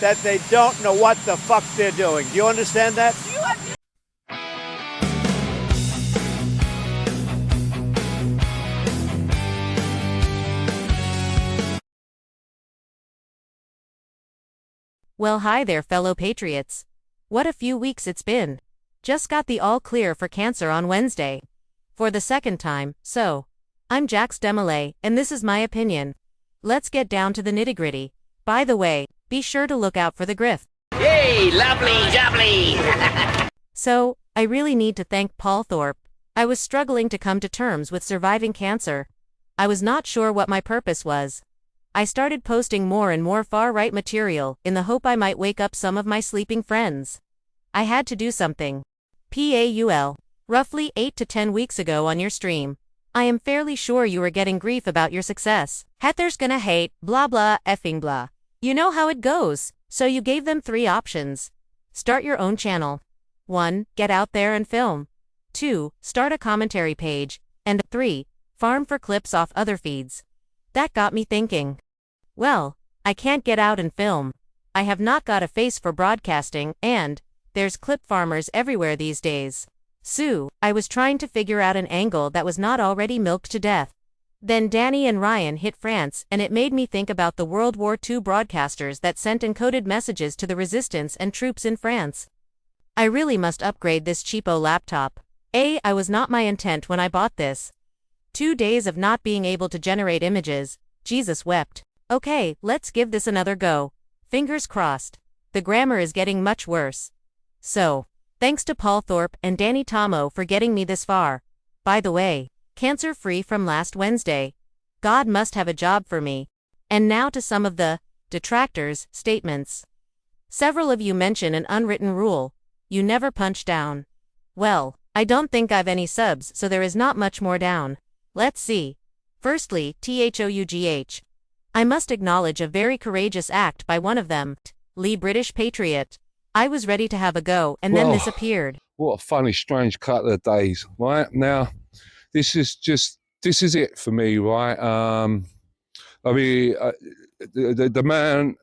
that they don't know what the fuck they're doing. Do you understand that? Well, hi there, fellow patriots. What a few weeks it's been. Just got the all clear for cancer on Wednesday. For the second time, so. I'm Jax Demelay, and this is my opinion. Let's get down to the nitty-gritty. By the way, be sure to look out for the grift. Yay, lovely jubbly! So, I really need to thank Paul Thorpe. I was struggling to come to terms with surviving cancer. I was not sure what my purpose was. I started posting more and more far-right material in the hope I might wake up some of my sleeping friends. I had to do something. PAUL. Roughly 8 to 10 weeks ago on your stream, I am fairly sure you were getting grief about your success. Haters gonna hate, blah blah effing blah. You know how it goes, so you gave them 3 options. Start your own channel. 1. Get out there and film. 2. Start a commentary page. And 3. Farm for clips off other feeds. That got me thinking. Well, I can't get out and film. I have not got a face for broadcasting, and there's clip farmers everywhere these days. So, I was trying to figure out an angle that was not already milked to death. Then Danny and Ryan hit France, and it made me think about the World War II broadcasters that sent encoded messages to the resistance and troops in France. I really must upgrade this cheapo laptop. I was not my intent when I bought this. 2 days of not being able to generate images. Jesus wept. Okay, let's give this another go. Fingers crossed. The grammar is getting much worse. So, thanks to Paul Thorpe and Danny Tomo for getting me this far. By the way, cancer-free from last Wednesday. God must have a job for me. And now to some of the detractors' statements. Several of you mention an unwritten rule. You never punch down. Well, I don't think I've any subs, so there is not much more down. Let's see. Firstly, THOUGH. I must acknowledge a very courageous act by one of them, Lee British Patriot. I was ready to have a go, and then this appeared. What a funny, strange couple of days, right? Now, this is it for me, right? I mean, the man,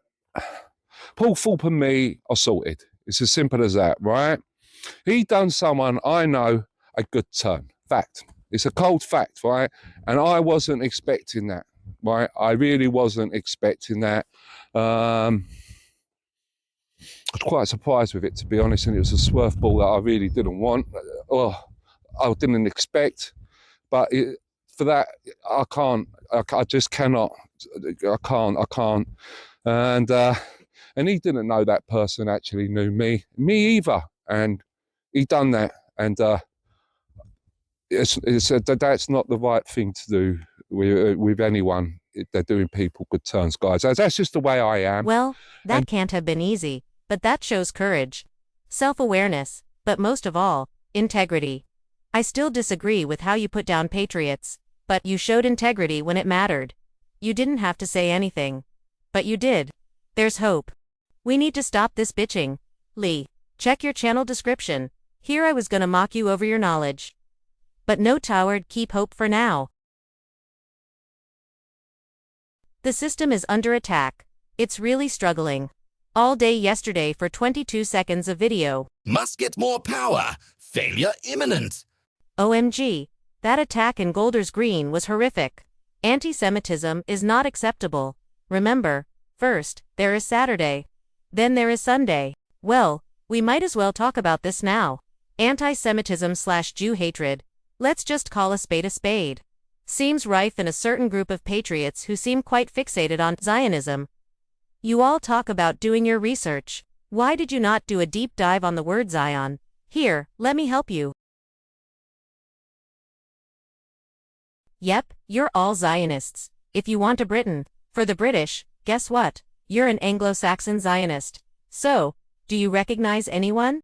Paul Thorpe and me are sorted. It's as simple as that, right? He done someone I know a good turn. Fact. It's a cold fact, right? And I wasn't expecting that, right? I really wasn't expecting that. I was quite surprised with it, to be honest, and it was a swerve ball that I really didn't want. I didn't expect, but for that, I just cannot. I can't. And he didn't know that person actually knew me either, and he done that, and that's not the right thing to do with anyone. They're doing people good turns, guys. That's just the way I am. Well, that can't have been easy, but that shows courage, self-awareness, but most of all, integrity. I still disagree with how you put down patriots, but you showed integrity when it mattered. You didn't have to say anything, but you did. There's hope. We need to stop this bitching. Lee, check your channel description. Here I was gonna mock you over your knowledge. But no toward, keep hope for now. The system is under attack. It's really struggling. All day yesterday for 22 seconds of video. Must get more power. Failure imminent. OMG. That attack in Golders Green was horrific. Anti-Semitism is not acceptable. Remember, first, there is Saturday. Then there is Sunday. Well, we might as well talk about this now. Anti-Semitism/Jew hatred. Let's just call a spade. Seems rife in a certain group of patriots who seem quite fixated on Zionism. You all talk about doing your research. Why did you not do a deep dive on the word Zion? Here, let me help you. Yep, you're all Zionists. If you want a Britain, for the British, guess what? You're an Anglo-Saxon Zionist. So, do you recognize anyone?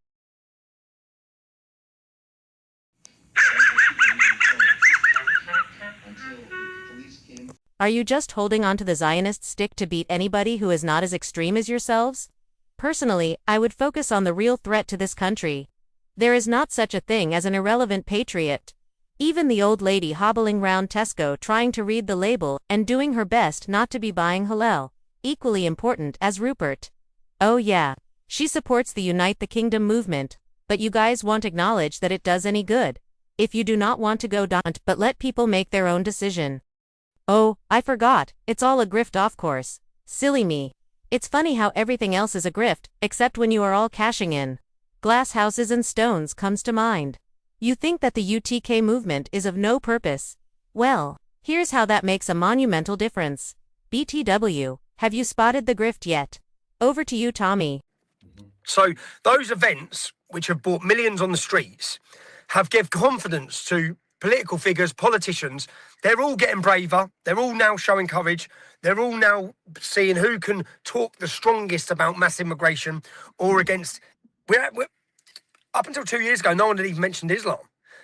Are you just holding onto the Zionist stick to beat anybody who is not as extreme as yourselves? Personally, I would focus on the real threat to this country. There is not such a thing as an irrelevant patriot. Even the old lady hobbling round Tesco trying to read the label and doing her best not to be buying halal, equally important as Rupert. Oh yeah. She supports the Unite the Kingdom movement, but you guys won't acknowledge that it does any good. If you do not want to go don't, but let people make their own decision. Oh, I forgot, it's all a grift of course. Silly me. It's funny how everything else is a grift, except when you are all cashing in. Glass houses and stones comes to mind. You think that the UTK movement is of no purpose? Well, here's how that makes a monumental difference. BTW, have you spotted the grift yet? Over to you, Tommy. So those events, which have brought millions on the streets, have given confidence to political figures, politicians. They're all getting braver. They're all now showing courage. They're all now seeing who can talk the strongest about mass immigration or against... We're up until 2 years ago, no one had even mentioned Islam.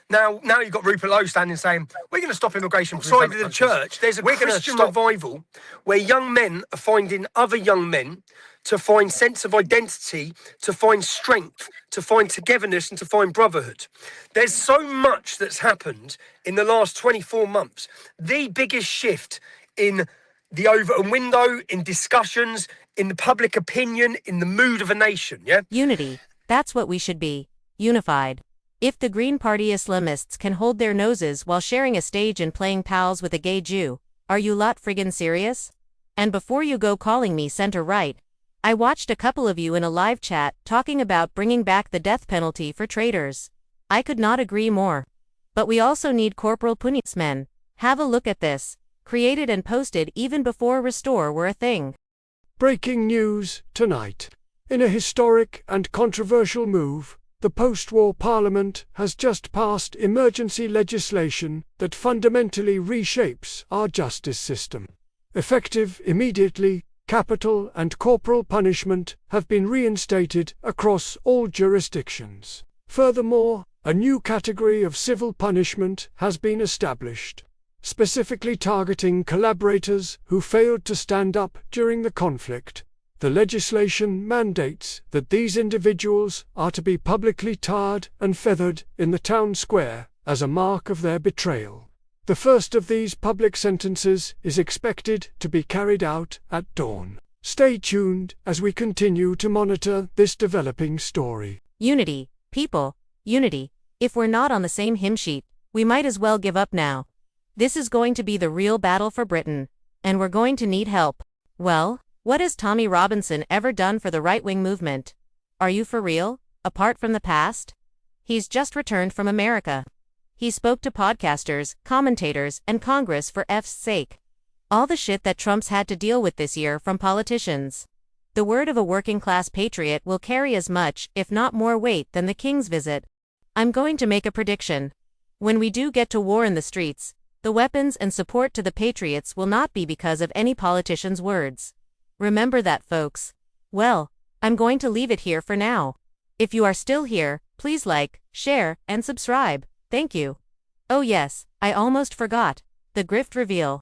Now you've got Rupert Lowe standing saying, we're going to stop immigration from outside of the church. There's a Christian revival where young men are finding other young men to find sense of identity, to find strength, to find togetherness and to find brotherhood. There's so much that's happened in the last 24 months. The biggest shift in the Overton window, in discussions, in the public opinion, in the mood of a nation, yeah? Unity. That's what we should be. Unified. If the Green Party Islamists can hold their noses while sharing a stage and playing pals with a gay Jew, are you lot friggin' serious? And before you go calling me center-right, I watched a couple of you in a live chat talking about bringing back the death penalty for traitors. I could not agree more. But we also need corporal punishment. Have a look at this. Created and posted even before Restore were a thing. Breaking news tonight. In a historic and controversial move, the post-war Parliament has just passed emergency legislation that fundamentally reshapes our justice system. Effective immediately, capital and corporal punishment have been reinstated across all jurisdictions. Furthermore, a new category of civil punishment has been established, specifically targeting collaborators who failed to stand up during the conflict. The legislation mandates that these individuals are to be publicly tarred and feathered in the town square as a mark of their betrayal. The first of these public sentences is expected to be carried out at dawn. Stay tuned as we continue to monitor this developing story. Unity, people, unity. If we're not on the same hymn sheet, we might as well give up now. This is going to be the real battle for Britain, and we're going to need help. Well, what has Tommy Robinson ever done for the right-wing movement? Are you for real? Apart from the past? He's just returned from America. He spoke to podcasters, commentators, and Congress for F's sake. All the shit that Trump's had to deal with this year from politicians. The word of a working-class patriot will carry as much, if not more weight than the King's visit. I'm going to make a prediction. When we do get to war in the streets, the weapons and support to the patriots will not be because of any politician's words. Remember that, folks. Well, I'm going to leave it here for now. If you are still here, please like, share, and subscribe. Thank you. Oh yes, I almost forgot. The grift reveal.